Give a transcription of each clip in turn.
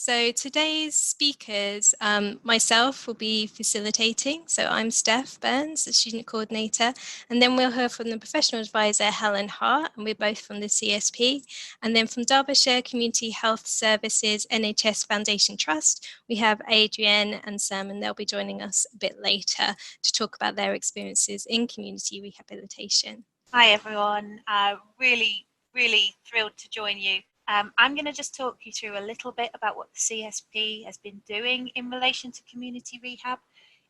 So today's speakers, myself will be facilitating. So I'm Steph Burns, the student coordinator, and then we'll hear from the professional advisor, Helen, Harte, and we're both from the CSP. And then from Derbyshire Community Health Services NHS Foundation Trust, we have Adrienne and Sam, and they'll be joining us a bit later to talk about their experiences in community rehabilitation. Hi everyone, really thrilled to join you. I'm going to just talk you through a little bit about what the CSP has been doing in relation to community rehab.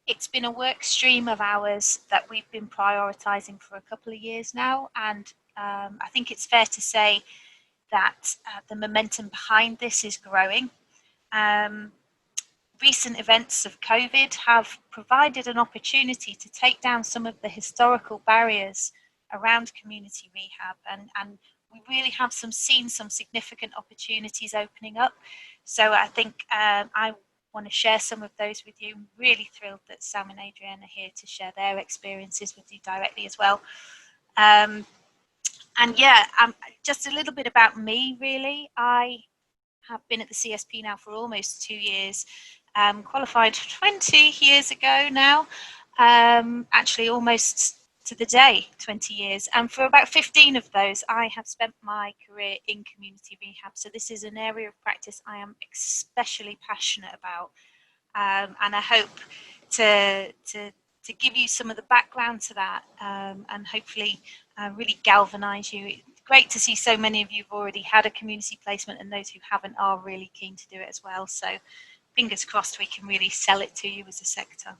It's been a work stream of ours that we've been prioritising for a couple of years now, and I think it's fair to say that the momentum behind this is growing. Recent events of COVID have provided an opportunity to take down some of the historical barriers around community rehab, and we really have seen some significant opportunities opening up. So I think I want to share some of those with you. I'm really thrilled that Sam and Adrienne are here to share their experiences with you directly as well. And yeah, just a little bit about me really. I have been at the CSP now for almost 2 years, qualified 20 years ago now, actually almost to the day 20 years, and for about 15 of those I have spent my career in community rehab. So this is an area of practice I am especially passionate about, and I hope to give you some of the background to that, and hopefully really galvanise you. It's great to see so many of you have already had a community placement, and those who haven't are really keen to do it as well. So fingers crossed we can really sell it to you as a sector.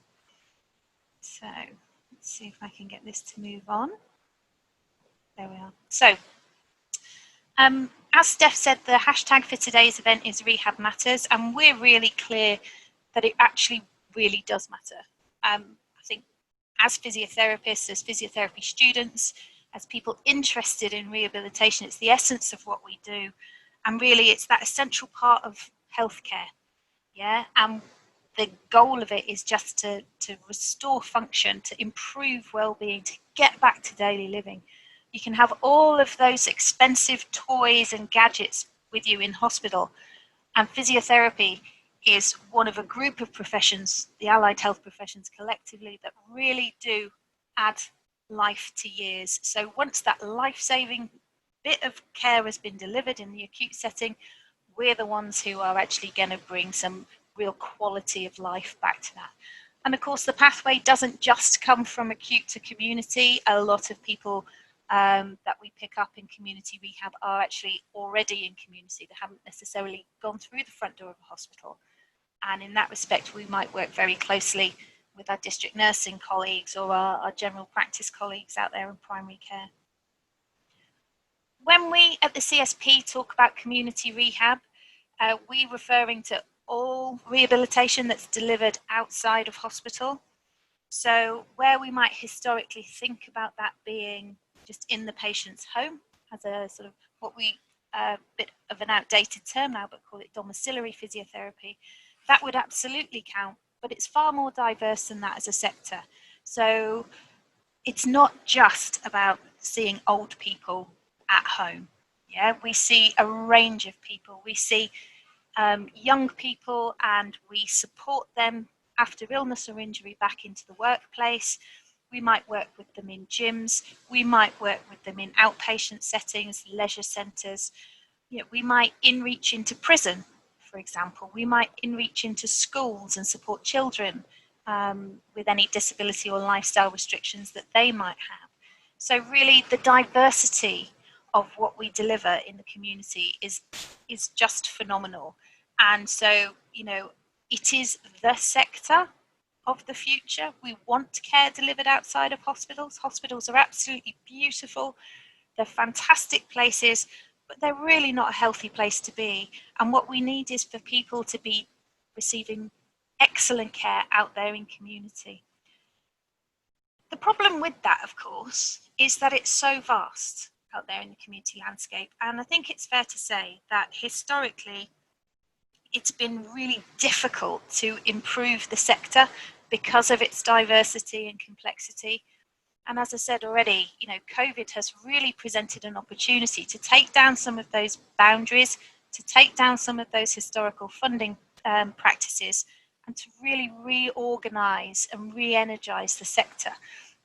So let's see if I can get this to move on. There we are. So as Steph said, the hashtag for today's event is Rehab Matters, and we're really clear that it actually really does matter. I think as physiotherapists, as physiotherapy students, as people interested in rehabilitation, it's the essence of what we do, and really it's that essential part of healthcare. Yeah, and the goal of it is just to restore function, to improve well-being, to get back to daily living. You can have all of those expensive toys and gadgets with you in hospital, and physiotherapy is one of a group of professions, the allied health professions collectively, that really do add life to years. So once that life-saving bit of care has been delivered in the acute setting, we're the ones who are actually going to bring some real quality of life back to that. And of course, the pathway doesn't just come from acute to community. A lot of people that we pick up in community rehab are actually already in community. They haven't necessarily gone through the front door of a hospital. And in that respect, we might work very closely with our district nursing colleagues or our general practice colleagues out there in primary care. When we at the CSP talk about community rehab, we're referring to all rehabilitation that's delivered outside of hospital. So where we might historically think about that being just in the patient's home as a sort of what we bit of an outdated term now, but call it domiciliary physiotherapy, that would absolutely count, but it's far more diverse than that as a sector. So it's not just about seeing old people at home. Yeah, we see a range of people. We see young people, and we support them after illness or injury back into the workplace. We might work with them in gyms. We might work with them in outpatient settings, leisure centres. You know, we might inreach into prison, for example. We might inreach into schools and support children with any disability or lifestyle restrictions that they might have. So really the diversity of what we deliver in the community is just phenomenal. And so, you know, it is the sector of the future. We want care delivered outside of hospitals. Hospitals are absolutely beautiful. They're fantastic places, but they're really not a healthy place to be. And what we need is for people to be receiving excellent care out there in community. The problem with that, of course, is that it's so vast out there in the community landscape. And I think it's fair to say that historically, it's been really difficult to improve the sector because of its diversity and complexity. And as I said already, you know, COVID has really presented an opportunity to take down some of those boundaries, to take down some of those historical funding practices and to really reorganise and re-energise the sector.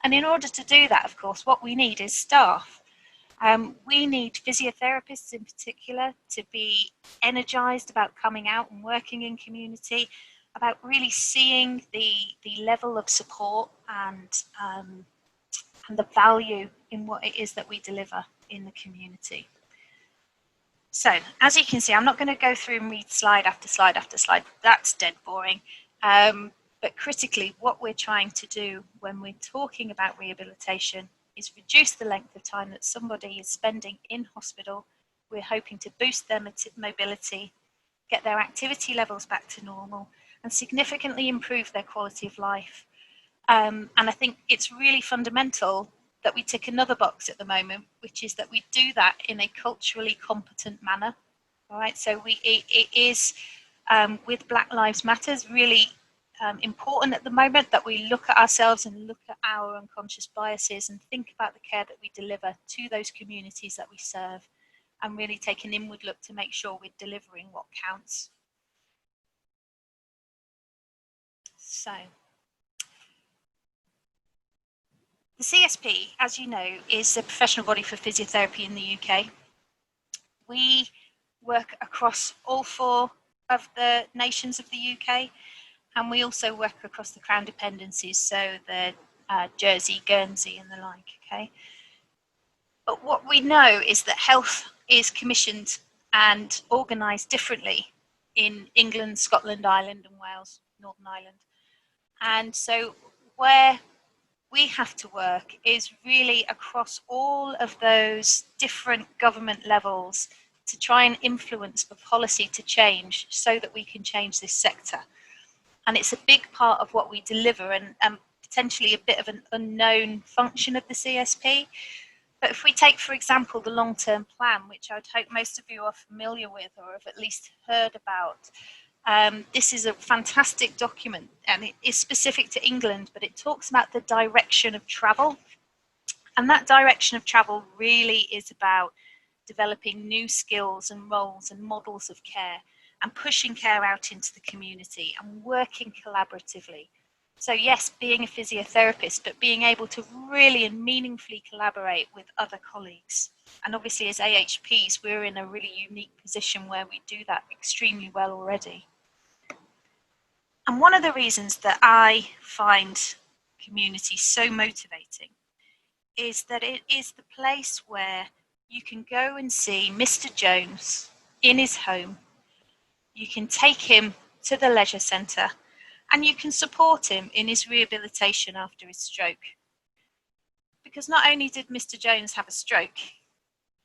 And in order to do that, of course, what we need is staff. We need physiotherapists in particular to be energised about coming out and working in community, about really seeing the level of support and the value in what it is that we deliver in the community. So, as you can see, I'm not going to go through and read slide after slide after slide. That's dead boring. But critically, what we're trying to do when we're talking about rehabilitation is reduce the length of time that somebody is spending in hospital. We're hoping to boost their mobility, get their activity levels back to normal, and significantly improve their quality of life. And I think it's really fundamental that we tick another box at the moment, which is that we do that in a culturally competent manner. All right, so it is with Black Lives Matters really important at the moment that we look at ourselves and look at our unconscious biases and think about the care that we deliver to those communities that we serve, and really take an inward look to make sure we're delivering what counts. So, the CSP, as you know, is a professional body for physiotherapy in the UK. We work across all 4 of the nations of the UK, and we also work across the Crown dependencies, so the Jersey, Guernsey and the like, okay? But what we know is that health is commissioned and organised differently in England, Scotland, Ireland and Wales, Northern Ireland. And so where we have to work is really across all of those different government levels to try and influence the policy to change so that we can change this sector. And it's a big part of what we deliver, and potentially a bit of an unknown function of the CSP. But if we take, for example, the long-term plan, which I would hope most of you are familiar with or have at least heard about, this is a fantastic document, and it is specific to England, but it talks about the direction of travel. And that direction of travel really is about developing new skills and roles and models of care and pushing care out into the community and working collaboratively. So yes, being a physiotherapist, but being able to really and meaningfully collaborate with other colleagues. And obviously as AHPs, we're in a really unique position where we do that extremely well already. And one of the reasons that I find community so motivating is that it is the place where you can go and see Mr. Jones in his home. You can take him to the leisure centre and you can support him in his rehabilitation after his stroke. Because not only did Mr. Jones have a stroke,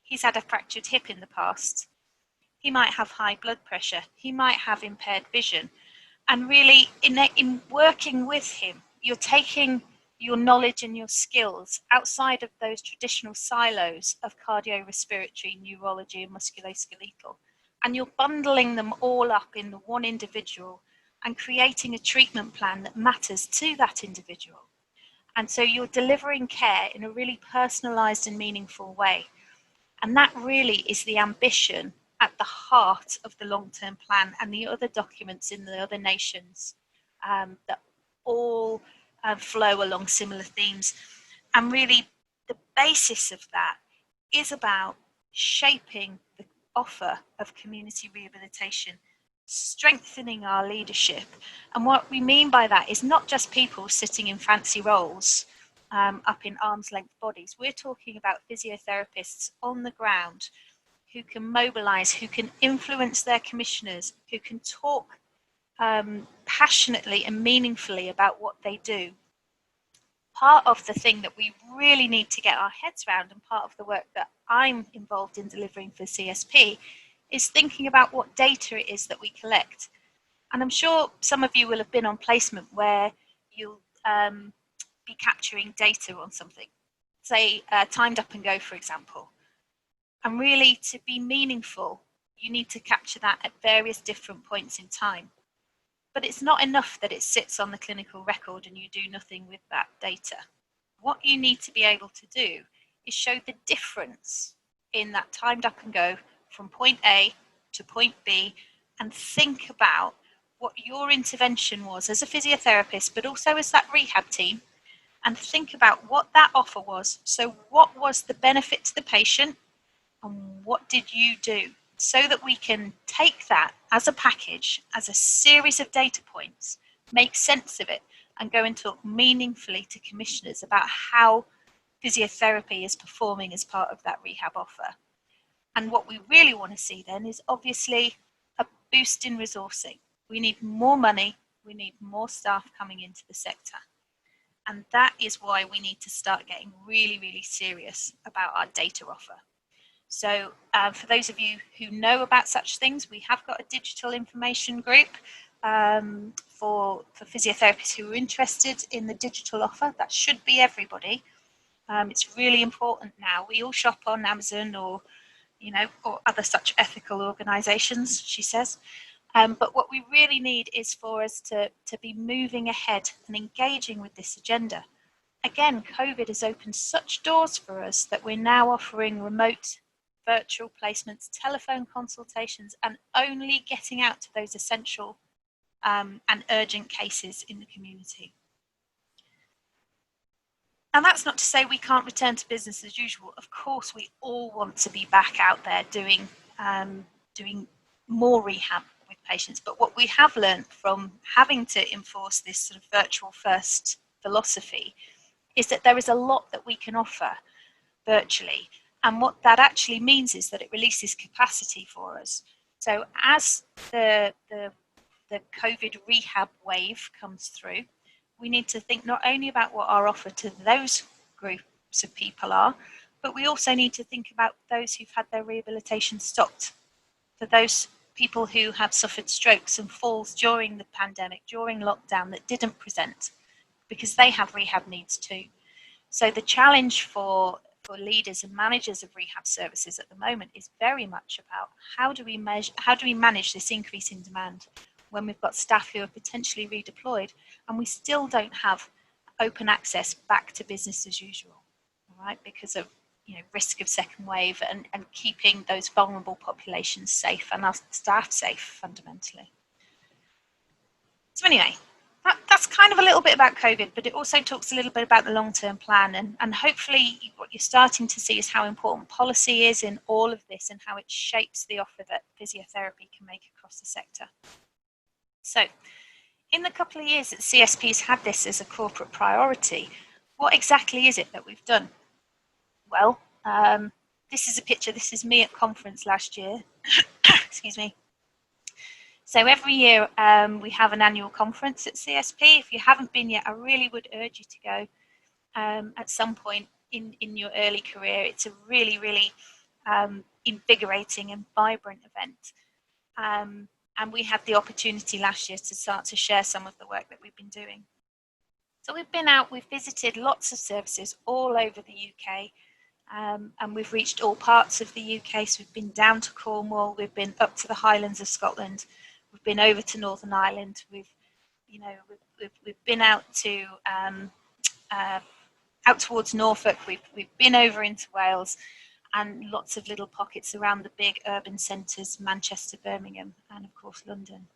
he's had a fractured hip in the past. He might have high blood pressure. He might have impaired vision. And really, in working with him, you're taking your knowledge and your skills outside of those traditional silos of cardiorespiratory, neurology and musculoskeletal. And you're bundling them all up in the one individual and creating a treatment plan that matters to that individual. And so you're delivering care in a really personalised and meaningful way. And that really is the ambition at the heart of the long-term plan and the other documents in the other nations that all flow along similar themes. And really the basis of that is about shaping the offer of community rehabilitation, strengthening our leadership. And what we mean by that is not just people sitting in fancy roles up in arm's length bodies. We're talking about physiotherapists on the ground who can mobilise, who can influence their commissioners, who can talk passionately and meaningfully about what they do. Part of the thing that we really need to get our heads around, and part of the work that I'm involved in delivering for CSP, is thinking about what data it is that we collect. And I'm sure some of you will have been on placement where you'll be capturing data on something, say timed up and go, for example. And really, to be meaningful, you need to capture that at various different points in time. But it's not enough that it sits on the clinical record and you do nothing with that data. What you need to be able to do is show the difference in that timed up and go from point A to point B and think about what your intervention was as a physiotherapist, but also as that rehab team, and think about what that offer was. So what was the benefit to the patient and what did you do? So that we can take that as a package, as a series of data points, make sense of it, and go and talk meaningfully to commissioners about how physiotherapy is performing as part of that rehab offer. And what we really want to see then is obviously a boost in resourcing. We need more money, we need more staff coming into the sector. And that is why we need to start getting really, really serious about our data offer. So for those of you who know about such things, we have got a digital information group for physiotherapists who are interested in the digital offer. That should be everybody. It's really important now. We all shop on Amazon or other such ethical organisations, she says. But what we really need is for us to be moving ahead and engaging with this agenda. Again, COVID has opened such doors for us that we're now offering remote virtual placements, telephone consultations, and only getting out to those essential and urgent cases in the community. And that's not to say we can't return to business as usual. Of course, we all want to be back out there doing more rehab with patients. But what we have learned from having to enforce this sort of virtual first philosophy is that there is a lot that we can offer virtually. And what that actually means is that it releases capacity for us. So as the COVID rehab wave comes through, we need to think not only about what our offer to those groups of people are, but we also need to think about those who've had their rehabilitation stopped. For those people who have suffered strokes and falls during the pandemic, during lockdown, that didn't present, because they have rehab needs too. So the challenge for leaders and managers of rehab services at the moment is very much about how do we manage this increase in demand when we've got staff who are potentially redeployed and we still don't have open access back to business as usual, all right, because of risk of second wave and keeping those vulnerable populations safe and our staff safe fundamentally. So anyway, that's kind of a little bit about COVID, but it also talks a little bit about the long-term plan, and hopefully what you're starting to see is how important policy is in all of this and how it shapes the offer that physiotherapy can make across the sector. So in the couple of years that CSP's had this as a corporate priority, what exactly is it that we've done? Well, this is a picture. This is me at conference last year. Excuse me. So every year we have an annual conference at CSP. If you haven't been yet, I really would urge you to go at some point in your early career. It's a really, really invigorating and vibrant event. And we had the opportunity last year to start to share some of the work that we've been doing. So we've been out, we've visited lots of services all over the UK, and we've reached all parts of the UK. So we've been down to Cornwall, we've been up to the Highlands of Scotland, we've been over to Northern Ireland, we've been out to out towards Norfolk, we've been over into Wales, and lots of little pockets around the big urban centres, Manchester, Birmingham, and of course London.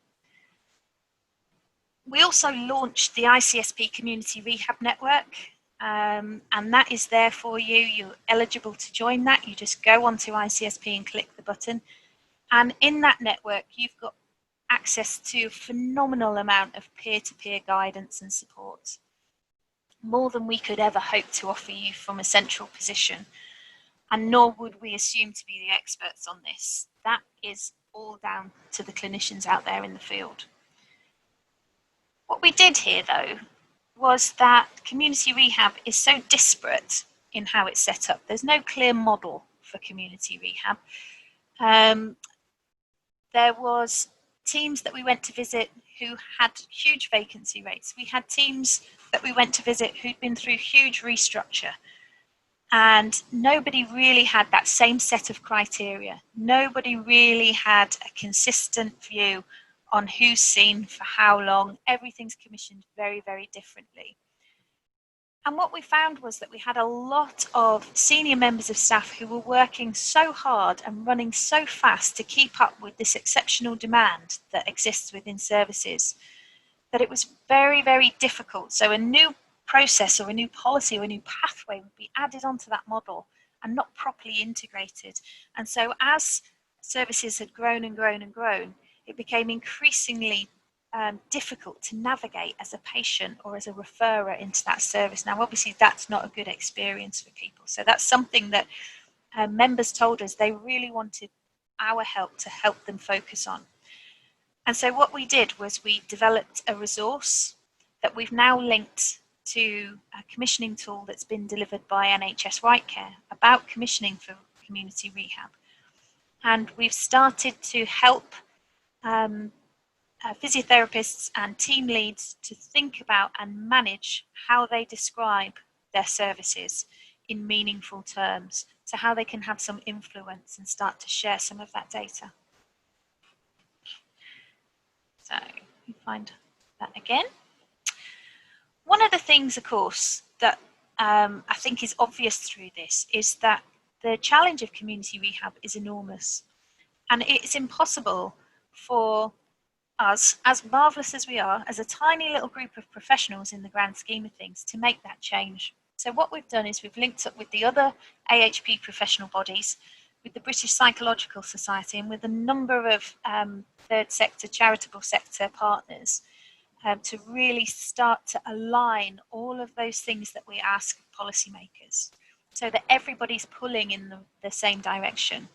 We also launched the ICSP Community Rehab Network, and that is there for you. You're eligible to join that. You just go onto ICSP and click the button. And in that network, you've got access to a phenomenal amount of peer-to-peer guidance and support. More than we could ever hope to offer you from a central position. And nor would we assume to be the experts on this. That is all down to the clinicians out there in the field. What we did here, though, was that community rehab is so disparate in how it's set up. There's no clear model for community rehab. There was teams that we went to visit who had huge vacancy rates. We had teams that we went to visit who'd been through huge restructure. And nobody really had that same set of criteria. Nobody really had a consistent view on who's seen for how long. Everything's commissioned very, very differently. And what we found was that we had a lot of senior members of staff who were working so hard and running so fast to keep up with this exceptional demand that exists within services that it was very, very difficult. So a new process or a new policy or a new pathway would be added onto that model and not properly integrated. And so as services had grown and grown and grown, it became increasingly difficult to navigate as a patient or as a referrer into that service. Now, obviously, that's not a good experience for people. So that's something that members told us they really wanted our help to help them focus on. And so what we did was we developed a resource that we've now linked to a commissioning tool that's been delivered by NHS Right Care about commissioning for community rehab. And we've started to help physiotherapists and team leads to think about and manage how they describe their services in meaningful terms, so how they can have some influence and start to share some of that data. So you find that again. One of the things, of course, that I think is obvious through this is that the challenge of community rehab is enormous. And it's impossible for us, as marvellous as we are, as a tiny little group of professionals in the grand scheme of things, to make that change. So what we've done is we've linked up with the other AHP professional bodies, with the British Psychological Society, and with a number of third sector, charitable sector partners to really start to align all of those things that we ask policymakers so that everybody's pulling in the same direction.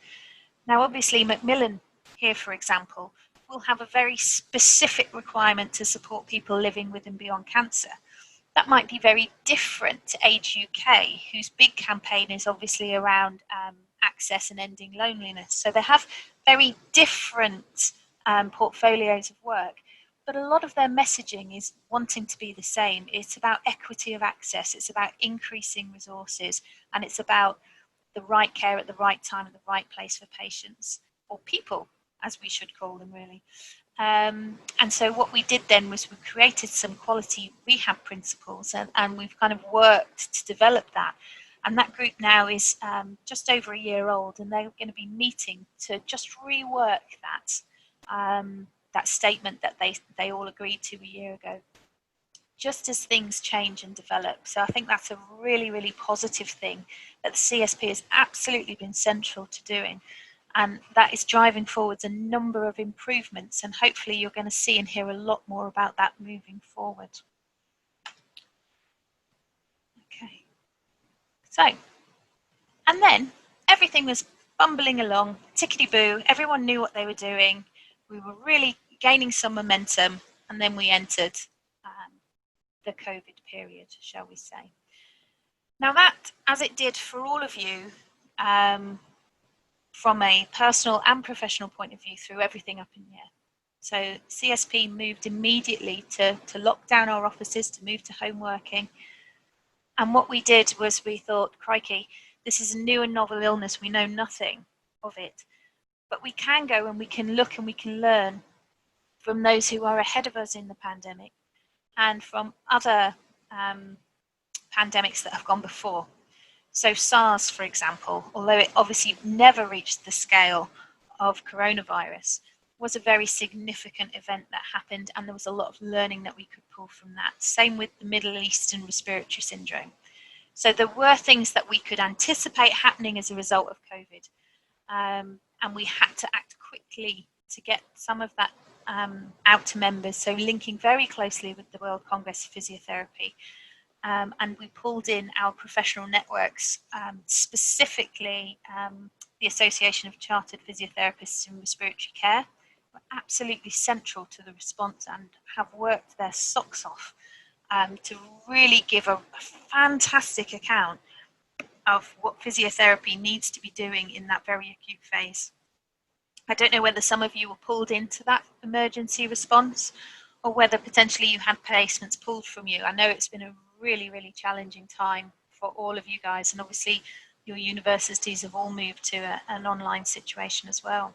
Now, obviously, Macmillan here, for example, will have a very specific requirement to support people living with and beyond cancer. That might be very different to Age UK, whose big campaign is obviously around access and ending loneliness. So they have very different portfolios of work, but a lot of their messaging is wanting to be the same. It's about equity of access, it's about increasing resources, and it's about the right care at the right time at the right place for patients, or people, as we should call them, really. And so what we did then was we created some quality rehab principles, and we've kind of worked to develop that. And that group now is just over a year old, and they're going to be meeting to just rework that statement that they all agreed to a year ago, just as things change and develop. So I think that's a really, really positive thing that the CSP has absolutely been central to doing. And that is driving forwards a number of improvements, and hopefully you're going to see and hear a lot more about that moving forward. Okay. So, and then everything was bumbling along, tickety-boo, everyone knew what they were doing. We were really gaining some momentum, and then we entered the COVID period, shall we say. Now that, as it did for all of you, from a personal and professional point of view, threw everything up in the air. So CSP moved immediately to lock down our offices, to move to home working. And what we did was we thought, crikey, this is a new and novel illness. We know nothing of it. But we can go and we can look and we can learn from those who are ahead of us in the pandemic and from other pandemics that have gone before. So SARS, for example, although it obviously never reached the scale of coronavirus, was a very significant event that happened, and there was a lot of learning that we could pull from that. Same with the Middle Eastern respiratory syndrome. So there were things that we could anticipate happening as a result of COVID, and we had to act quickly to get some of that out to members, so linking very closely with the World Congress of Physiotherapy. And we pulled in our professional networks, specifically the Association of Chartered Physiotherapists in Respiratory Care, were absolutely central to the response and have worked their socks off to really give a fantastic account of what physiotherapy needs to be doing in that very acute phase. I don't know whether some of you were pulled into that emergency response or whether potentially you had placements pulled from you. I know it's been a really, really challenging time for all of you guys, and obviously your universities have all moved to an online situation as well.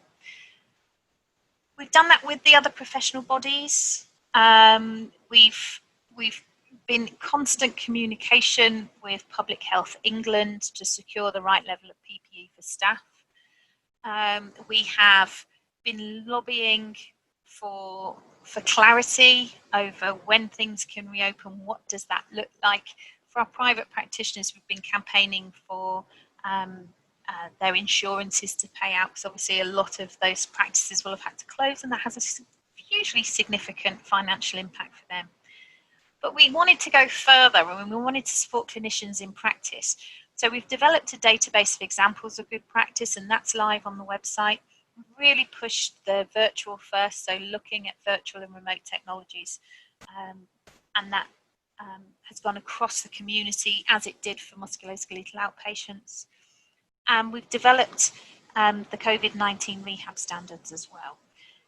We've done that with the other professional bodies. We've been constant communication with Public Health England to secure the right level of PPE for staff. We have been lobbying for clarity over when things can reopen, what does that look like. For our private practitioners, we've been campaigning for their insurances to pay out, because obviously a lot of those practices will have had to close, and that has a hugely significant financial impact for them. But we wanted to go further, and we wanted to support clinicians in practice. So we've developed a database of examples of good practice, and that's live on the website. We've really pushed the virtual first, so looking at virtual and remote technologies, and that has gone across the community as it did for musculoskeletal outpatients. And we've developed the COVID-19 rehab standards as well.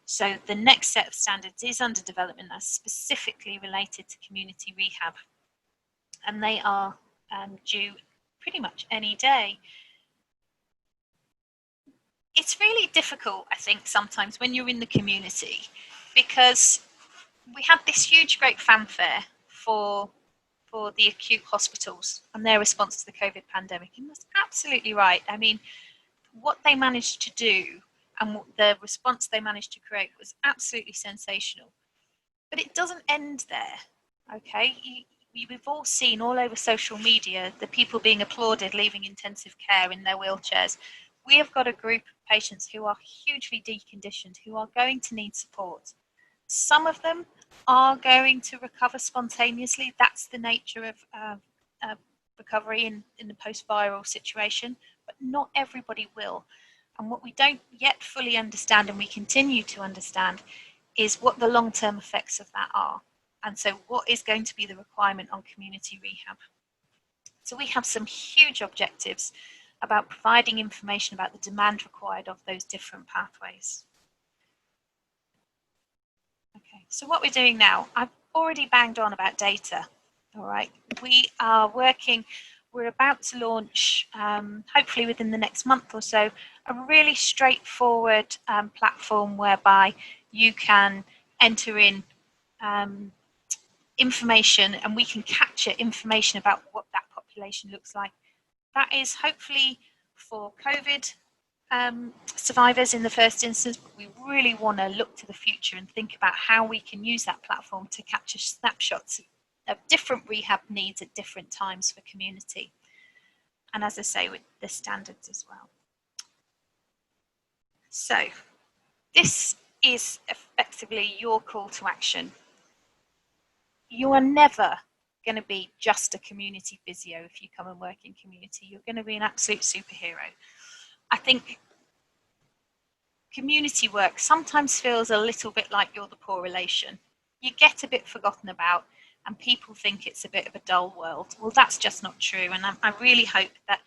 So the next set of standards is under development, that's specifically related to community rehab, and they are due pretty much any day. It's really difficult, I think, sometimes when you're in the community, because we had this huge, great fanfare for the acute hospitals and their response to the COVID pandemic. And that's absolutely right. I mean, what they managed to do and the response they managed to create was absolutely sensational. But it doesn't end there, okay? We've all seen all over social media the people being applauded leaving intensive care in their wheelchairs. We have got a group of patients who are hugely deconditioned, who are going to need support. Some of them are going to recover spontaneously. That's the nature of recovery in the post-viral situation, but not everybody will. And what we don't yet fully understand, and we continue to understand, is what the long-term effects of that are. And so what is going to be the requirement on community rehab? So we have some huge objectives about providing information about the demand required of those different pathways. Okay, so what we're doing now, I've already banged on about data. All right, we are working, we're about to launch, hopefully within the next month or so, a really straightforward platform whereby you can enter in information, and we can capture information about what that population looks like. That is hopefully for COVID survivors in the first instance, but we really want to look to the future and think about how we can use that platform to capture snapshots of different rehab needs at different times for community. And as I say, with the standards as well. So this is effectively your call to action. You are never going to be just a community physio if you come and work in community. You're going to be an absolute superhero. I think community work sometimes feels a little bit like you're the poor relation. You get a bit forgotten about, and people think it's a bit of a dull world. Well, that's just not true. And I really hope that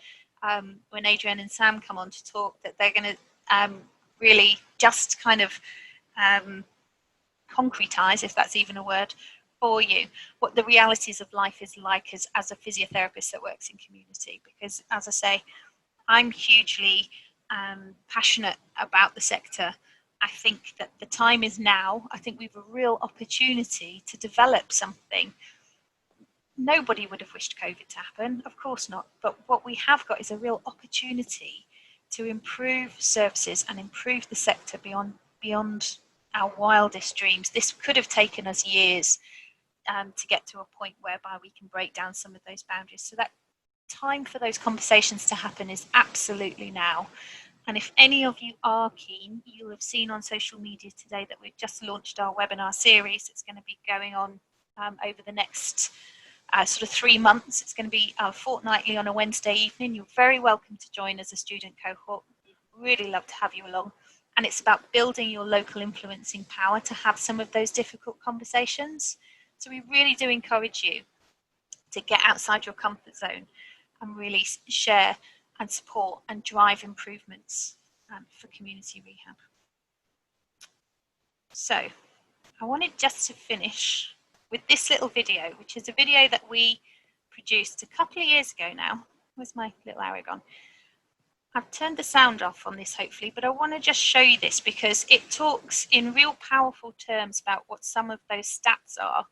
when Adrienne and Sam come on to talk, that they're going to really just kind of concretize, if that's even a word, for you, what the realities of life is like as a physiotherapist that works in community. Because, as I say, I'm hugely passionate about the sector. I think that the time is now. I think we've a real opportunity to develop something. Nobody would have wished COVID to happen, of course not. But what we have got is a real opportunity to improve services and improve the sector beyond our wildest dreams. This could have taken us years to get to a point whereby we can break down some of those boundaries. So that time for those conversations to happen is absolutely now. And if any of you are keen, you'll have seen on social media today that we've just launched our webinar series. It's going to be going on over the next sort of 3 months. It's going to be fortnightly on a Wednesday evening. You're very welcome to join as a student cohort. We'd really love to have you along. And it's about building your local influencing power to have some of those difficult conversations. So we really do encourage you to get outside your comfort zone and really share and support and drive improvements for community rehab. So I wanted just to finish with this little video, which is a video that we produced a couple of years ago now. Where's my little arrow gone? I've turned the sound off on this, hopefully, but I want to just show you this because it talks in real powerful terms about what some of those stats are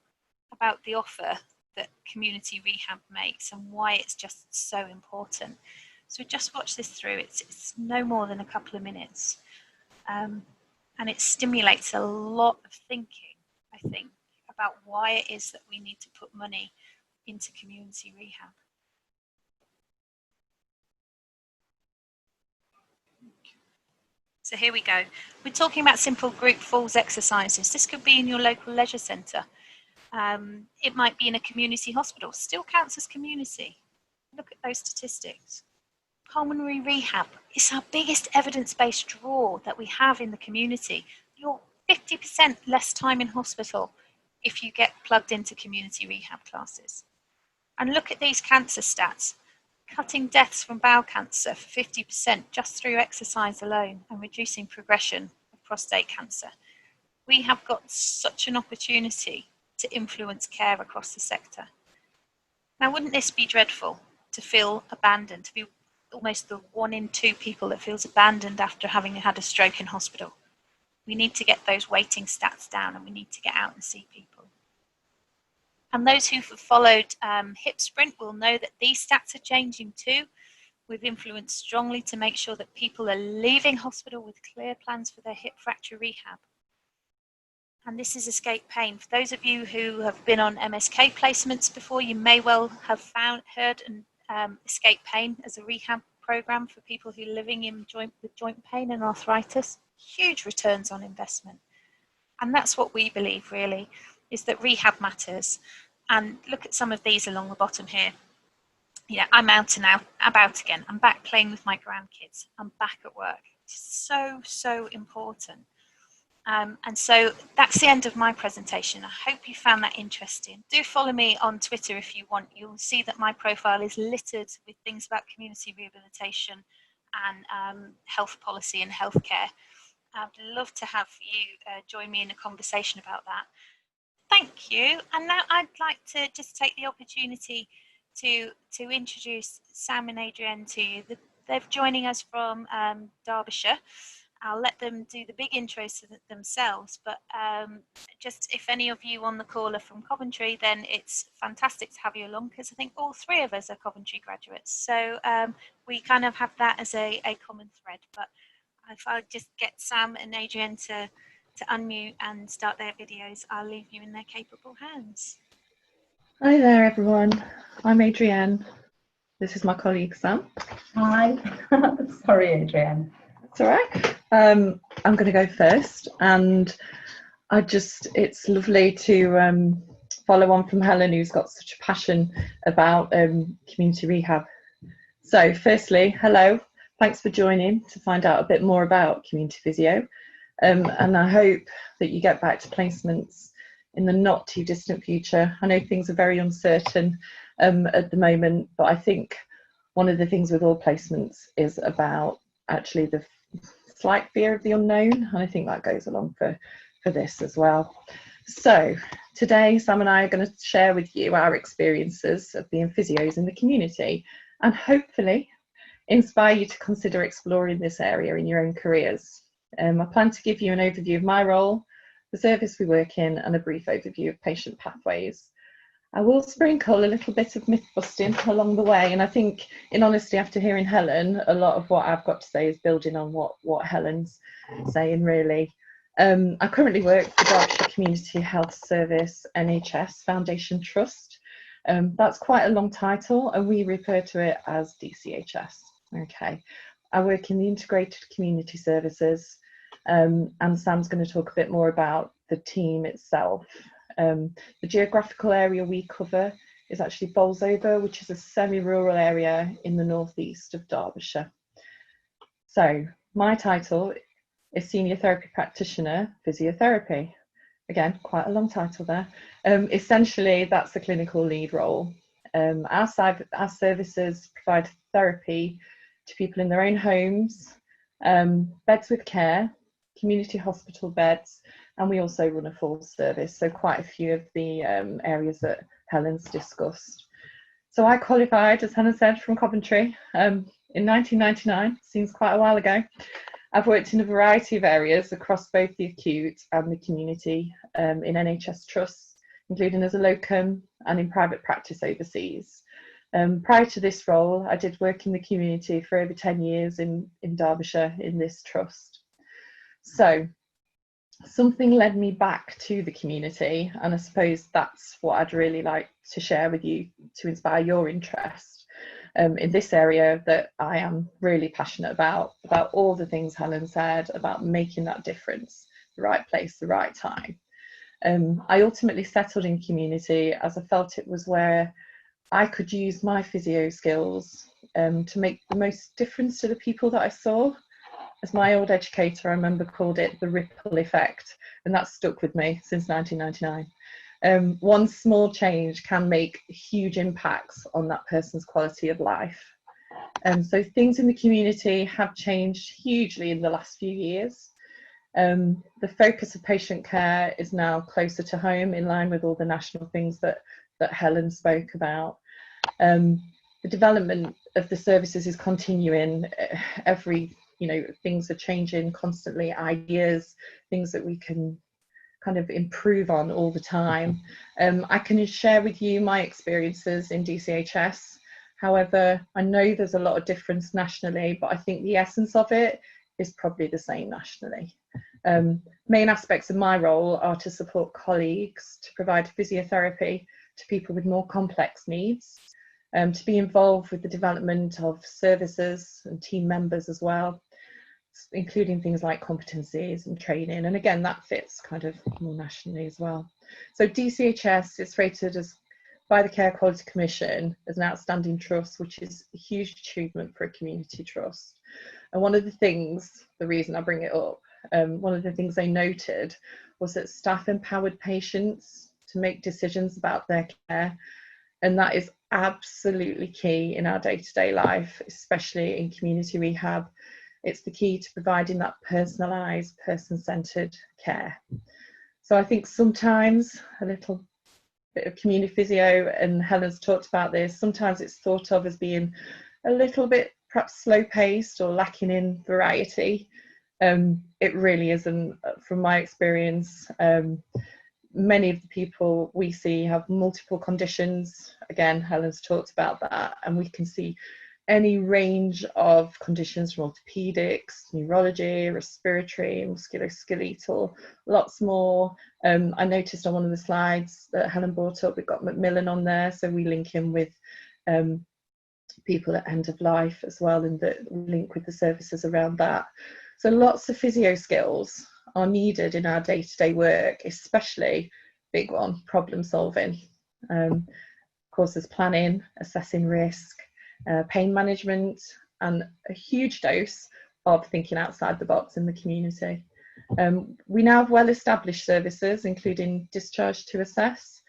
about the offer that community rehab makes and why it's just so important. So just watch this through. It's no more than a couple of minutes. And it stimulates a lot of thinking, I think, about why it is that we need to put money into community rehab. So here we go. We're talking about simple group falls exercises. This could be in your local leisure centre. It might be in a community hospital. Still counts as community. Look at those statistics. Pulmonary rehab is our biggest evidence-based draw that we have in the community. You're 50% less time in hospital if you get plugged into community rehab classes. And look at these cancer stats. Cutting deaths from bowel cancer for 50% just through exercise alone and reducing progression of prostate cancer. We have got such an opportunity to influence care across the sector. Now, wouldn't this be dreadful to feel abandoned, to be almost the 1 in 2 people that feels abandoned after having had a stroke in hospital? We need to get those waiting stats down and we need to get out and see people. And those who've followed Hip Sprint will know that these stats are changing too. We've influenced strongly to make sure that people are leaving hospital with clear plans for their hip fracture rehab. And this is escape pain. For those of you who have been on MSK placements before, you may well have heard escape pain as a rehab program for people who are living with joint pain and arthritis. Huge returns on investment. And that's what we believe, really, is that rehab matters. And look at some of these along the bottom here. You know, I'm out and about again. I'm back playing with my grandkids. I'm back at work. It's so important. And so that's the end of my presentation. I hope you found that interesting. Do follow me on Twitter if you want. You'll see that my profile is littered with things about community rehabilitation and health policy and healthcare. I'd love to have you join me in a conversation about that. Thank you. And now I'd like to just take the opportunity to introduce Sam and Adrienne to you. They're joining us from Derbyshire. I'll let them do the big intros themselves, but just if any of you on the call are from Coventry, then it's fantastic to have you along because I think all 3 of us are Coventry graduates. So we kind of have that as a common thread. But if I just get Sam and Adrienne to unmute and start their videos, I'll leave you in their capable hands. Hi there, everyone. I'm Adrienne. This is my colleague, Sam. Hi. Sorry, Adrienne. That's all right. I'm going to go first, and it's lovely to follow on from Helen, who's got such a passion about community rehab. So firstly, hello. Thanks for joining to find out a bit more about community physio. And I hope that you get back to placements in the not too distant future. I know things are very uncertain at the moment, but I think one of the things with all placements is about actually the slight fear of the unknown, and I think that goes along for this as well. So today Sam and I are going to share with you our experiences of being physios in the community and hopefully inspire you to consider exploring this area in your own careers. I plan to give you an overview of my role, the service we work in, and a brief overview of patient pathways. I will sprinkle a little bit of myth busting along the way, and I think, in honesty, after hearing Helen, a lot of what I've got to say is building on what Helen's saying, really. I currently work for Derbyshire Community Health Service NHS Foundation Trust. That's quite a long title, and we refer to it as DCHS. Okay, I work in the integrated community services, and Sam's going to talk a bit more about the team itself. The geographical area we cover is actually Bolsover, which is a semi-rural area in the northeast of Derbyshire. So my title is Senior Therapy Practitioner, Physiotherapy. Again, quite a long title there. Essentially, that's the clinical lead role. Our services provide therapy to people in their own homes, beds with care, community hospital beds, and we also run a full service, so quite a few of the areas that Helen's discussed. So I qualified, as Helen said, from Coventry in 1999, seems quite a while ago. I've worked in a variety of areas across both the acute and the community in NHS trusts, including as a locum, and in private practice overseas. Prior to this role, I did work in the community for over 10 years in Derbyshire in this trust. So something led me back to the community, and I suppose that's what I'd really like to share with you to inspire your interest in this area that I am really passionate about all the things Helen said, about making that difference, the right place, the right time. I ultimately settled in community as I felt it was where I could use my physio skills to make the most difference to the people that I saw. As my old educator, I remember, called it the ripple effect, and that's stuck with me since 1999. One small change can make huge impacts on that person's quality of life. So things in the community have changed hugely in the last few years. The focus of patient care is now closer to home, in line with all the national things that Helen spoke about. The development of the services is continuing. Things are changing constantly, ideas, things that we can kind of improve on all the time. I can share with you my experiences in DCHS. However, I know there's a lot of difference nationally, but I think the essence of it is probably the same nationally. Main aspects of my role are to support colleagues, to provide physiotherapy to people with more complex needs, to be involved with the development of services and team members as well, including things like competencies and training. And again, that fits kind of more nationally as well. So DCHS is rated as by the Care Quality Commission as an outstanding trust, which is a huge achievement for a community trust. And one of the things, the reason I bring it up, one of the things they noted was that staff empowered patients to make decisions about their care. And that is absolutely key in our day-to-day life, especially in community rehab. It's the key to providing that personalised, person-centred care. So I think sometimes a little bit of community physio, and Helen's talked about this, sometimes it's thought of as being a little bit perhaps slow-paced or lacking in variety. It really isn't, from my experience. Many of the people we see have multiple conditions. Again, Helen's talked about that, and we can see any range of conditions from orthopedics, neurology, respiratory, musculoskeletal, lots more. I noticed on one of the slides that Helen brought up, we've got Macmillan on there, so we link in with people at end of life as well, and the link with the services around that. So lots of physio skills are needed in our day-to-day work, especially big one, problem solving. Of course, there's planning, assessing risk, pain management, and a huge dose of thinking outside the box in the community. We now have well-established services, including discharge to assess.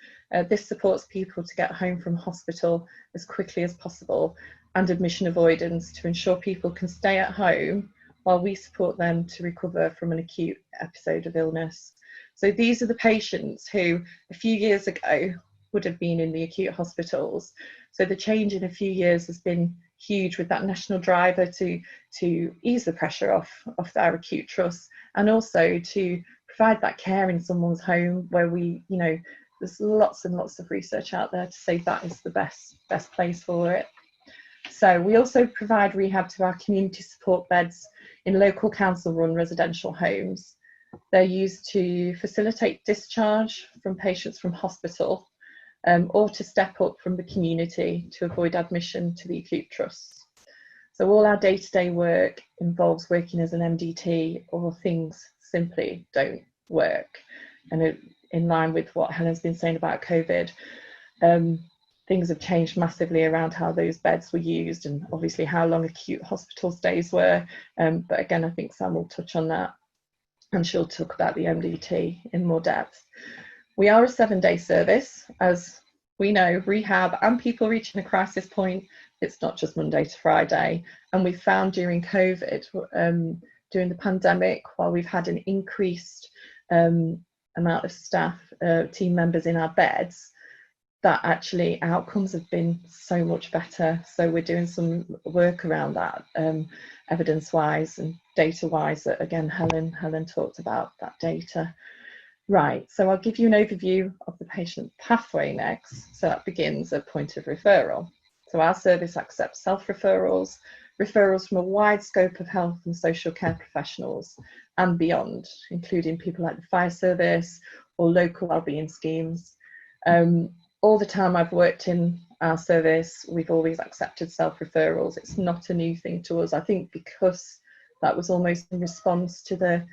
This supports people to get home from hospital as quickly as possible, and admission avoidance to ensure people can stay at home while we support them to recover from an acute episode of illness. So these are the patients who a few years ago would have been in the acute hospitals. So the change in a few years has been huge, with that national driver to ease the pressure off our acute trusts, and also to provide that care in someone's home, where there's lots and lots of research out there to say that is the best place for it. So we also provide rehab to our community support beds in local council-run residential homes. They're used to facilitate discharge from patients from hospital, or to step up from the community to avoid admission to the acute trusts. So all our day-to-day work involves working as an MDT, or things simply don't work. And in line with what Helen's been saying about COVID, things have changed massively around how those beds were used, and obviously how long acute hospital stays were. But again, I think Sam will touch on that, and she'll talk about the MDT in more depth. We are a 7-day service. As we know, rehab and people reaching a crisis point, it's not just Monday to Friday. And we found during COVID, during the pandemic, while we've had an increased amount of staff, team members in our beds, that actually outcomes have been so much better. So we're doing some work around that, evidence-wise and data-wise. That again, Helen talked about that data. Right, so I'll give you an overview of the patient pathway next. So that begins at point of referral. So our service accepts self-referrals, referrals from a wide scope of health and social care professionals and beyond, including people like the fire service or local wellbeing schemes. All the time I've worked in our service, we've always accepted self-referrals. It's not a new thing to us. I think because that was almost in response to the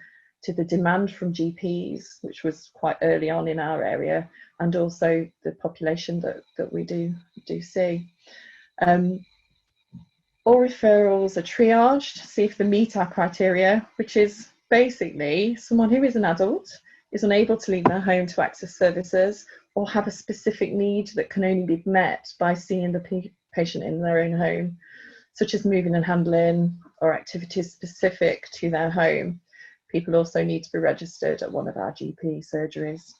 demand from GPs, which was quite early on in our area, and also the population that we do see. All referrals are triaged to see if they meet our criteria, which is basically someone who is an adult, is unable to leave their home to access services, or have a specific need that can only be met by seeing the patient in their own home, such as moving and handling or activities specific to their home. People also need to be registered at one of our GP surgeries.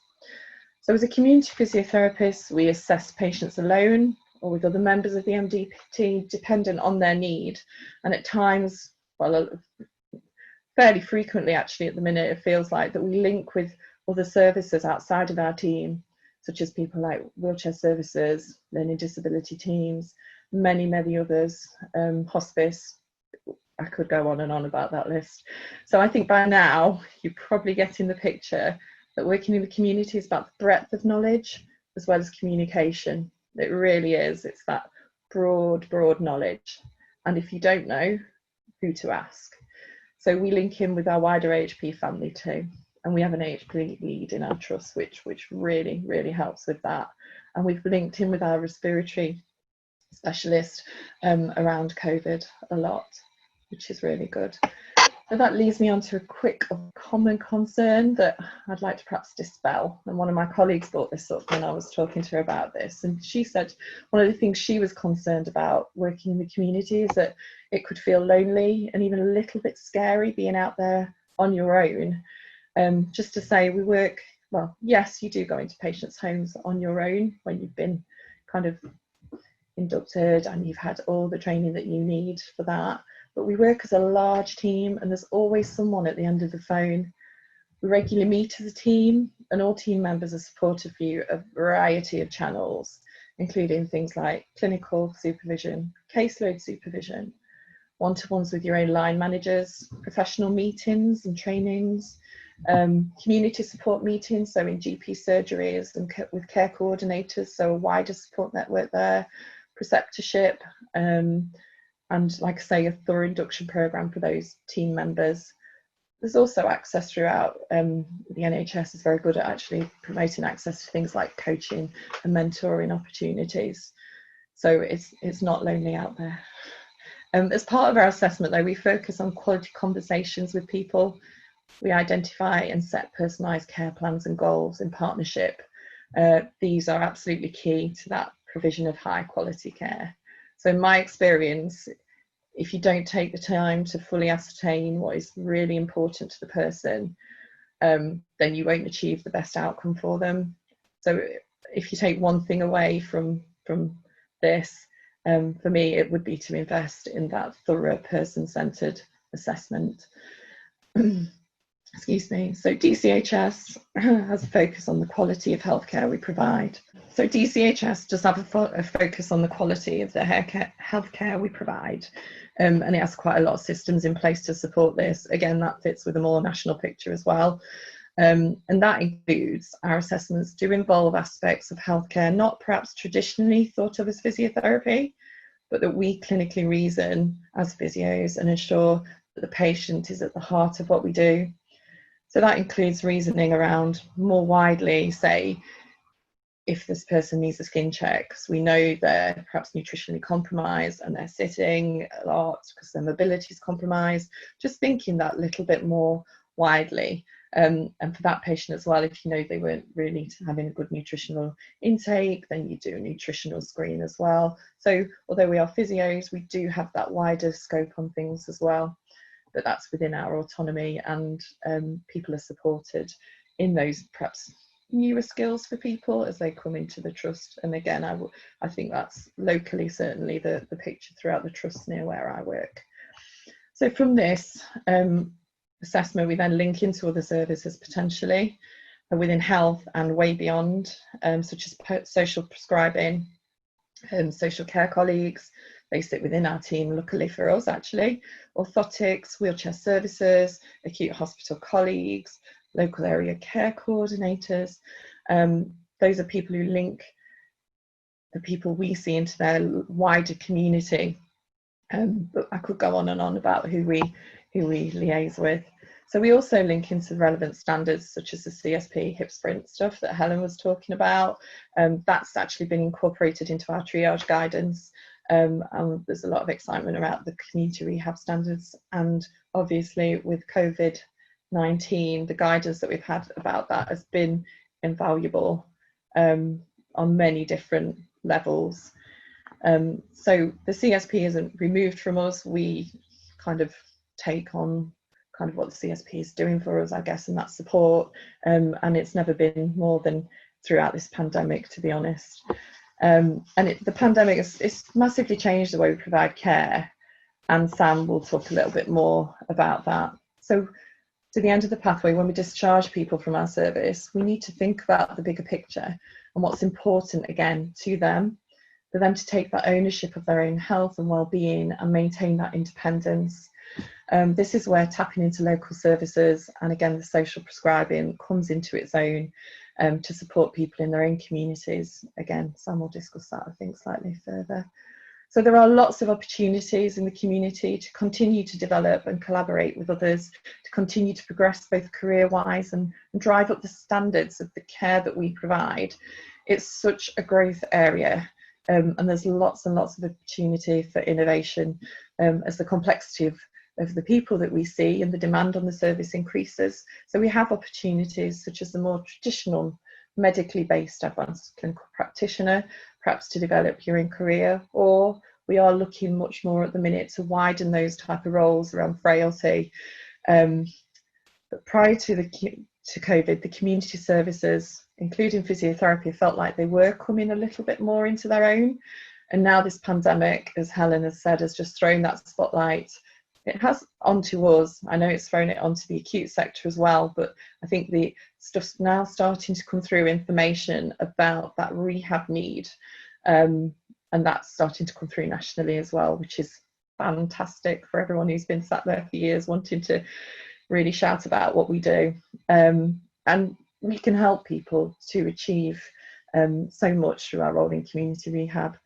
So as a community physiotherapist, we assess patients alone or with other members of the MDT, dependent on their need. And at times, well, fairly frequently actually at the minute, it feels like that we link with other services outside of our team, such as people like wheelchair services, learning disability teams, many others, hospice. I could go on and on about that list. So I think by now you're probably getting the picture that working in the community is about the breadth of knowledge as well as communication. It really is. It's that broad knowledge. And if you don't know, who to ask. So we link in with our wider AHP family too. And we have an AHP lead in our trust, which really helps with that. And we've linked in with our respiratory specialist around COVID a lot, which is really good. So that leads me on to a quick common concern that I'd like to perhaps dispel. And one of my colleagues brought this up when I was talking to her about this. And she said one of the things she was concerned about working in the community is that it could feel lonely and even a little bit scary being out there on your own. Just to say, we work, well, yes, you do go into patients' homes on your own when you've been kind of inducted and you've had all the training that you need for that. But we work as a large team and there's always someone at the end of the phone. We regularly meet as a team and all team members are supported via a variety of channels, including things like clinical supervision, caseload supervision, one-to-ones with your own line managers, professional meetings and trainings, community support meetings, so in GP surgeries and with care coordinators, so a wider support network there, preceptorship, and like I say, a thorough induction programme for those team members. There's also access throughout. The NHS is very good at actually promoting access to things like coaching and mentoring opportunities. So it's not lonely out there. As part of our assessment though, we focus on quality conversations with people. We identify and set personalised care plans and goals in partnership. These are absolutely key to that provision of high quality care. So in my experience, if you don't take the time to fully ascertain what is really important to the person, then you won't achieve the best outcome for them. So if you take one thing away from this, for me, it would be to invest in that thorough person-centred assessment. Excuse me. So DCHS has a focus on the quality of healthcare we provide. So DCHS does have a focus on the quality of the healthcare we provide, and it has quite a lot of systems in place to support this. Again, that fits with a more national picture as well. And that includes our assessments do involve aspects of healthcare not perhaps traditionally thought of as physiotherapy, but that we clinically reason as physios and ensure that the patient is at the heart of what we do. So that includes reasoning around more widely, say, if this person needs a skin check, because we know they're perhaps nutritionally compromised and they're sitting a lot because their mobility is compromised, just thinking that little bit more widely. And for that patient as well, if you know they weren't really having a good nutritional intake, then you do a nutritional screen as well. So although we are physios, we do have that wider scope on things as well. But that's within our autonomy, and people are supported in those perhaps newer skills for people as they come into the trust. And again, I think that's locally certainly the picture throughout the trust near where I work. So from this assessment, we then link into other services potentially. within health and way beyond, such as social prescribing, social care colleagues. They sit within our team, luckily for us actually, orthotics, wheelchair services, acute hospital colleagues, local area care coordinators. Those are people who link the people we see into their wider community. But I could go on and on about who we liaise with. So we also link into relevant standards such as the CSP hip sprint stuff that Helen was talking about. That's actually been incorporated into our triage guidance. And there's a lot of excitement around the community rehab standards. And obviously with COVID-19, the guidance that we've had about that has been invaluable on many different levels. So the CSP isn't removed from us. We kind of take on kind of what the CSP is doing for us, I guess, and that support. And it's never been more than throughout this pandemic, to be honest. The pandemic has massively changed the way we provide care, and Sam will talk a little bit more about that. So to the end of the pathway, when we discharge people from our service, we need to think about the bigger picture and what's important, again, to them, for them to take that ownership of their own health and well-being and maintain that independence. This is where tapping into local services and again the social prescribing comes into its own to support people in their own communities. Again, Sam will discuss that, I think, slightly further. So there are lots of opportunities in the community to continue to develop and collaborate with others, to continue to progress both career-wise and drive up the standards of the care that we provide. It's such a growth area. And there's lots and lots of opportunity for innovation as the complexity of the people that we see and the demand on the service increases. So we have opportunities such as the more traditional medically based advanced clinical practitioner, perhaps to develop your own career, or we are looking much more at the minute to widen those type of roles around frailty. But prior to COVID, the community services, including physiotherapy, felt like they were coming a little bit more into their own. And now this pandemic, as Helen has said, has just thrown that spotlight. It has onto us. I know it's thrown it onto the acute sector as well, but I think the stuff's now starting to come through, information about that rehab need. And that's starting to come through nationally as well, which is fantastic for everyone who's been sat there for years wanting to really shout about what we do. And we can help people to achieve so much through our role in community rehab.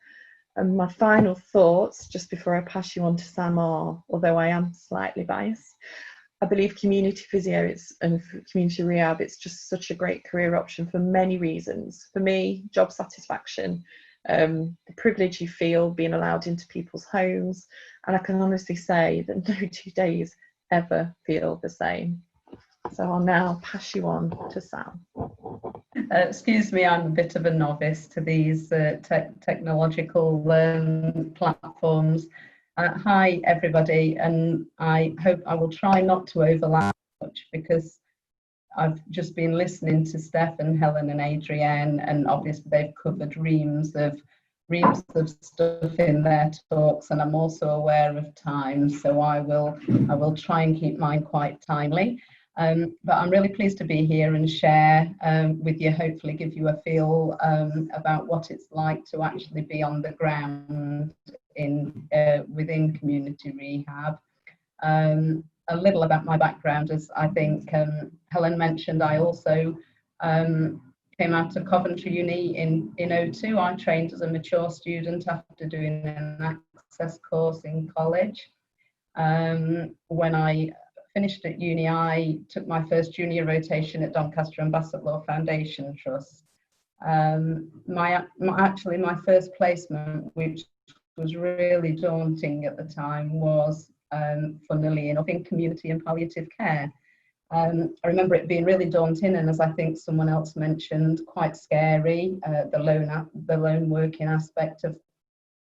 And my final thoughts, just before I pass you on to Sam, are, although I am slightly biased, I believe community physio and community rehab, it's just such a great career option for many reasons. For me, job satisfaction, the privilege you feel being allowed into people's homes, and I can honestly say that no 2 days ever feel the same. So I'll now pass you on to Sam. Excuse me, I'm a bit of a novice to these technological platforms. Hi everybody, and I hope I will try not to overlap much because I've just been listening to Steph and Helen and Adrienne, and obviously they've covered reams of stuff in their talks, and I'm also aware of time, so I will try and keep mine quite timely. But I'm really pleased to be here and share with you, hopefully give you a feel about what it's like to actually be on the ground within community rehab. A little about my background, as I think Helen mentioned, I also came out of Coventry Uni in 2002. I trained as a mature student after doing an access course in college. When I finished at uni, I took my first junior rotation at Doncaster and Bassett Law Foundation Trust. Actually my first placement, which was really daunting at the time, was funnily enough in community and palliative care. I remember it being really daunting, and as I think someone else mentioned, quite scary, the lone working aspect of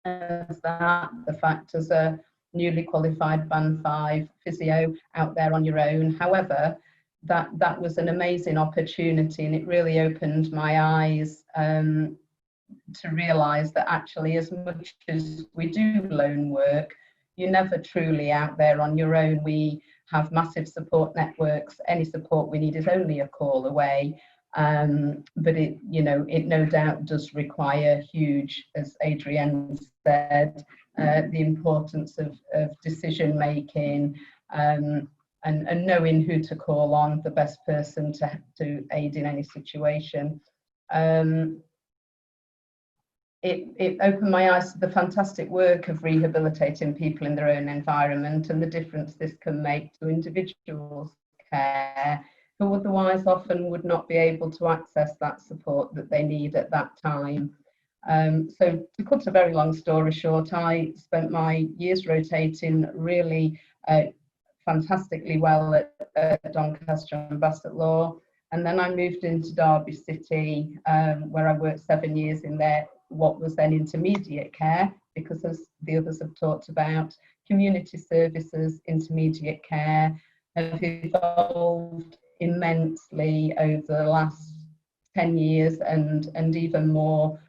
that, the fact as a newly qualified Band 5 physio out there on your own. However, that was an amazing opportunity, and it really opened my eyes to realise that actually, as much as we do lone work, you're never truly out there on your own. We have massive support networks. Any support we need is only a call away. But it, you know, it no doubt does require huge, as Adrienne said, the importance of decision making, and knowing who to call on, the best person to aid in any situation. It opened my eyes to the fantastic work of rehabilitating people in their own environment and the difference this can make to individuals' care, who otherwise often would not be able to access that support that they need at that time. So to cut a very long story short, I spent my years rotating really fantastically well at Doncaster and Bassett Law, and then I moved into Derby City, where I worked 7 years in there, what was then intermediate care, because as the others have talked about, community services, intermediate care have evolved immensely over the last 10 years and even more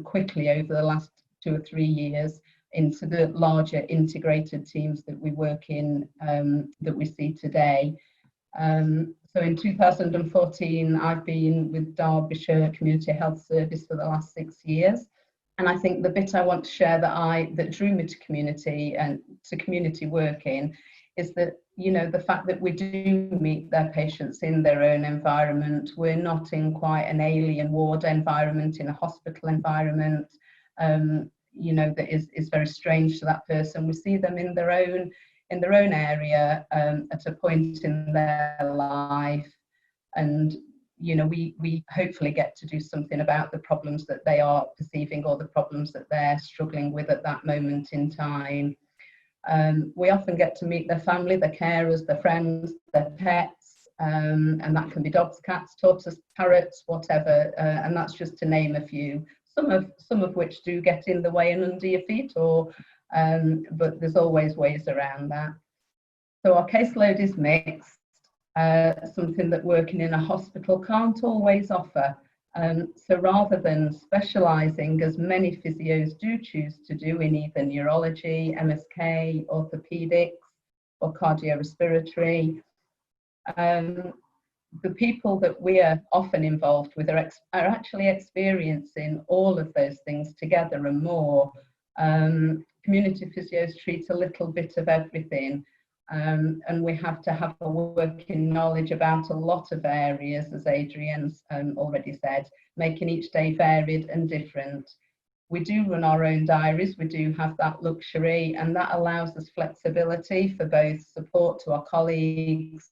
quickly over the last 2 or 3 years into the larger integrated teams that we work in, that we see today. So in 2014, I've been with Derbyshire Community Health Service for the last 6 years. And I think the bit I want to share that drew me to community and to community working is that, you know, the fact that we do meet their patients in their own environment. We're not in quite an alien ward environment, in a hospital environment, you know, that is very strange to that person. We see them in their own area at a point in their life, and you know, we hopefully get to do something about the problems that they are perceiving or the problems that they're struggling with at that moment in time. We often get to meet their family, their carers, their friends, their pets, and that can be dogs, cats, tortoises, parrots, whatever, and that's just to name a few. Some of which do get in the way and under your feet, or but there's always ways around that. So our caseload is mixed, something that working in a hospital can't always offer. So rather than specialising, as many physios do choose to do, in either neurology, MSK, orthopaedics, or cardiorespiratory, the people that we are often involved with are actually experiencing all of those things together and more. Community physios treat a little bit of everything, and we have to have a working knowledge about a lot of areas, as Adrienne's already said, making each day varied and different. We do run our own diaries, we do have that luxury, and that allows us flexibility for both support to our colleagues,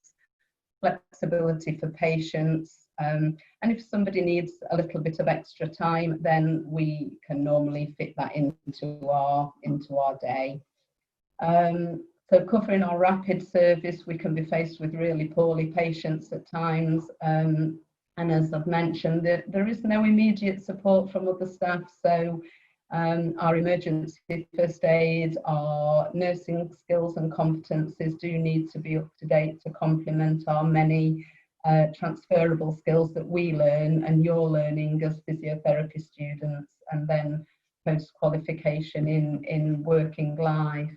flexibility for patients, and if somebody needs a little bit of extra time, then we can normally fit that into our day. So covering our rapid service, we can be faced with really poorly patients at times, and as I've mentioned, there is no immediate support from other staff, so our emergency first aid, our nursing skills and competencies do need to be up to date to complement our many transferable skills that we learn and you're learning as physiotherapy students, and then post-qualification in working life.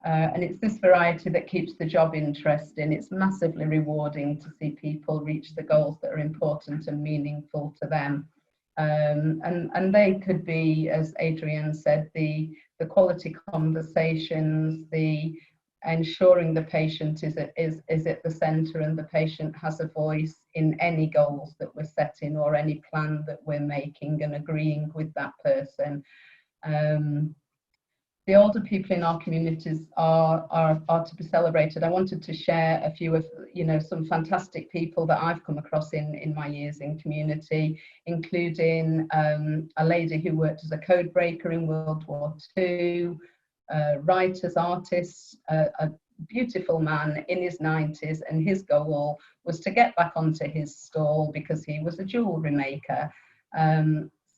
And it's this variety that keeps the job interesting. It's massively rewarding to see people reach the goals that are important and meaningful to them. And they could be, as Adrienne said, the quality conversations, the ensuring the patient is at the centre and the patient has a voice in any goals that we're setting or any plan that we're making, and agreeing with that person. The older people in our communities are to be celebrated. I wanted to share a few of, you know, some fantastic people that I've come across in my years in community, including a lady who worked as a code breaker in World War II, writers, artists, a beautiful man in his 90s, and his goal was to get back onto his stall because he was a jewellery maker.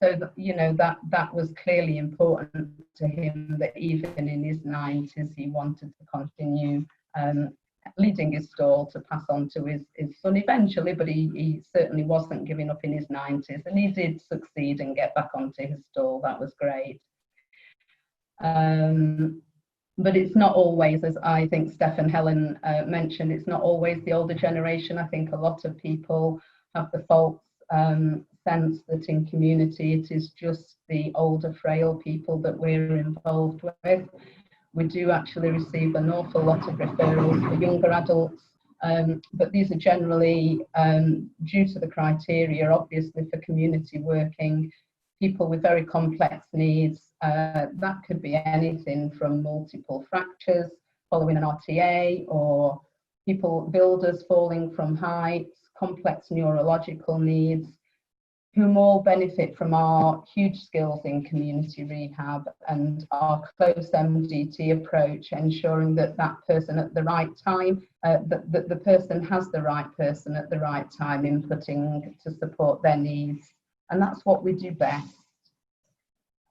So that, you know, that was clearly important to him, that even in his 90s he wanted to continue leading his stall to pass on to his son eventually, but he certainly wasn't giving up in his 90s, and he did succeed and get back onto his stall. That was great. But it's not always, as I think Steph and Helen mentioned, it's not always the older generation. I think a lot of people have the faults sense that in community it is just the older, frail people that we're involved with. We do actually receive an awful lot of referrals for younger adults, but these are generally due to the criteria, obviously, for community working, people with very complex needs. That could be anything from multiple fractures following an RTA, or builders falling from heights, complex neurological needs, whom all benefit from our huge skills in community rehab and our close MDT approach, ensuring that that person at the right time, that the person has the right person at the right time inputting to support their needs. And that's what we do best.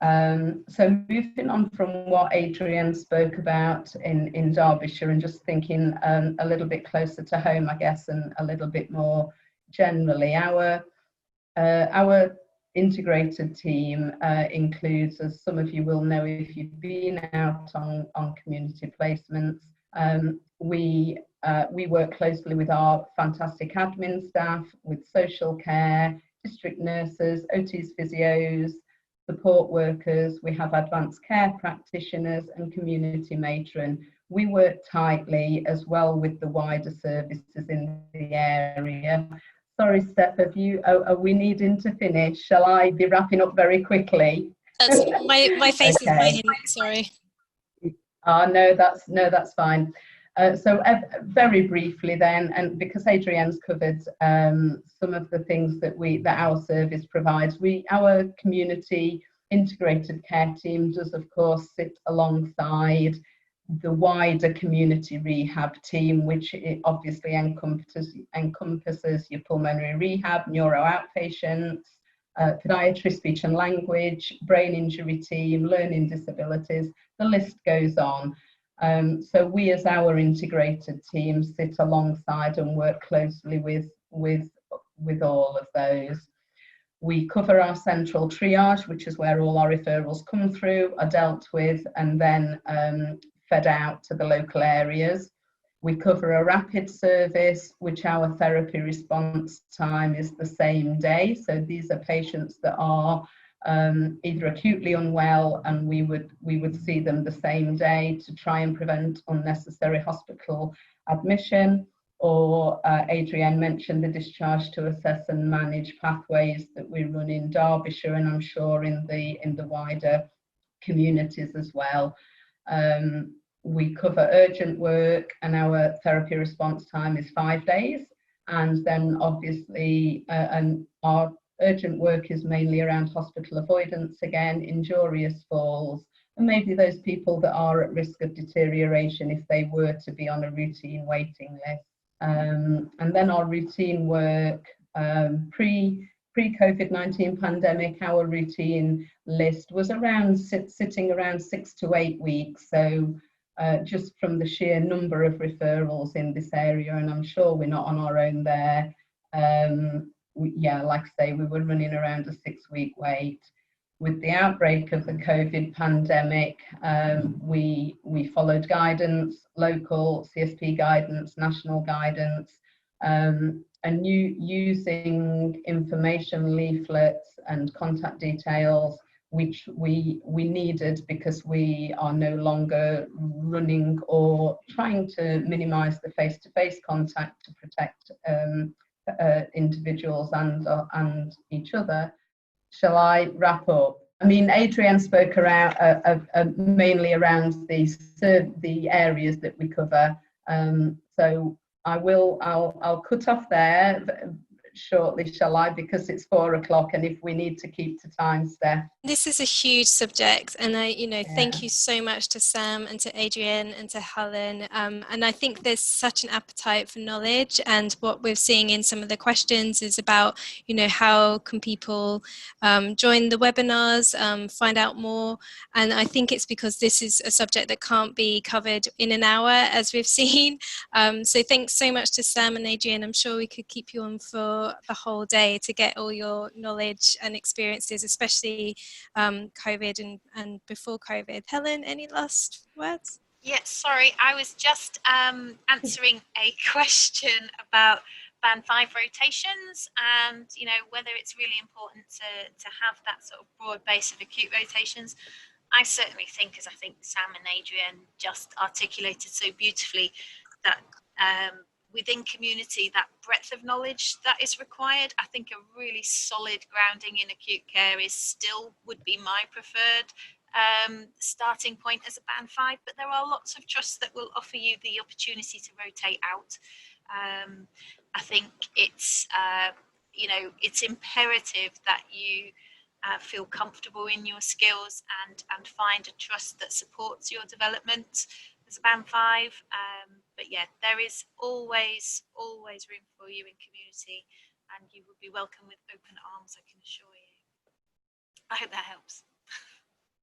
So moving on from what Adrienne spoke about in Derbyshire, and just thinking a little bit closer to home, I guess, and a little bit more generally, our integrated team includes, as some of you will know if you've been out on community placements, we work closely with our fantastic admin staff, with social care, district nurses, OTs, physios, support workers. We have advanced care practitioners and community matron. We work tightly as well with the wider services in the area. Sorry, Steph, are we needing to finish? Shall I be wrapping up very quickly? That's my face is Okay. hiding, sorry. No, that's fine. So very briefly then, and because Adrienne's covered some of the things that our service provides, our community integrated care team does of course sit alongside the wider community rehab team, which it obviously encompasses your pulmonary rehab, neuro outpatients, podiatry, speech and language, brain injury team, learning disabilities, the list goes on. So we as our integrated team sit alongside and work closely with all of those. We cover our central triage, which is where all our referrals come through, are dealt with, and then fed out to the local areas. We cover a rapid service, which our therapy response time is the same day. So these are patients that are either acutely unwell, and we would see them the same day to try and prevent unnecessary hospital admission, or Adrienne mentioned the discharge to assess and manage pathways that we run in Derbyshire, and I'm sure in the wider communities as well. We cover urgent work, and our therapy response time is 5 days, and then obviously and our urgent work is mainly around hospital avoidance, again, injurious falls, and maybe those people that are at risk of deterioration if they were to be on a routine waiting list. And then our routine work, pre-COVID-19 pandemic, our routine list was sitting around 6 to 8 weeks. So just from the sheer number of referrals in this area, and I'm sure we're not on our own there. Like I say, we were running around a 6-week wait. With the outbreak of the COVID pandemic, we followed guidance, local CSP guidance, national guidance, and using information leaflets and contact details, which we needed because we are no longer running or trying to minimise the face-to-face contact to protect individuals and each other. Shall I wrap up? I mean, Adrienne spoke around mainly around the areas that we cover. So I'll cut off there shortly, shall I? Because it's 4 o'clock, and if we need to keep to time, Steph. This is a huge subject, and thank you so much to Sam and to Adrienne and to Helen. And I think there's such an appetite for knowledge, and what we're seeing in some of the questions is about, how can people join the webinars, find out more. And I think it's because this is a subject that can't be covered in an hour, as we've seen. So thanks so much to Sam and Adrienne. I'm sure we could keep you on for the whole day to get all your knowledge and experiences, especially COVID and before COVID. Helen, any last words? Yeah, sorry, I was just answering a question about band 5 rotations, and you know, whether it's really important to have that sort of broad base of acute rotations. I certainly think, as I think Sam and Adrian just articulated so beautifully, that within community, that breadth of knowledge that is required. I think a really solid grounding in acute care would be my preferred starting point as a band 5, but there are lots of trusts that will offer you the opportunity to rotate out. I think it's you know, it's imperative that you feel comfortable in your skills and find a trust that supports your development as a band 5. But yeah, there is always room for you in community, and you will be welcome with open arms, I can assure you. I hope that helps.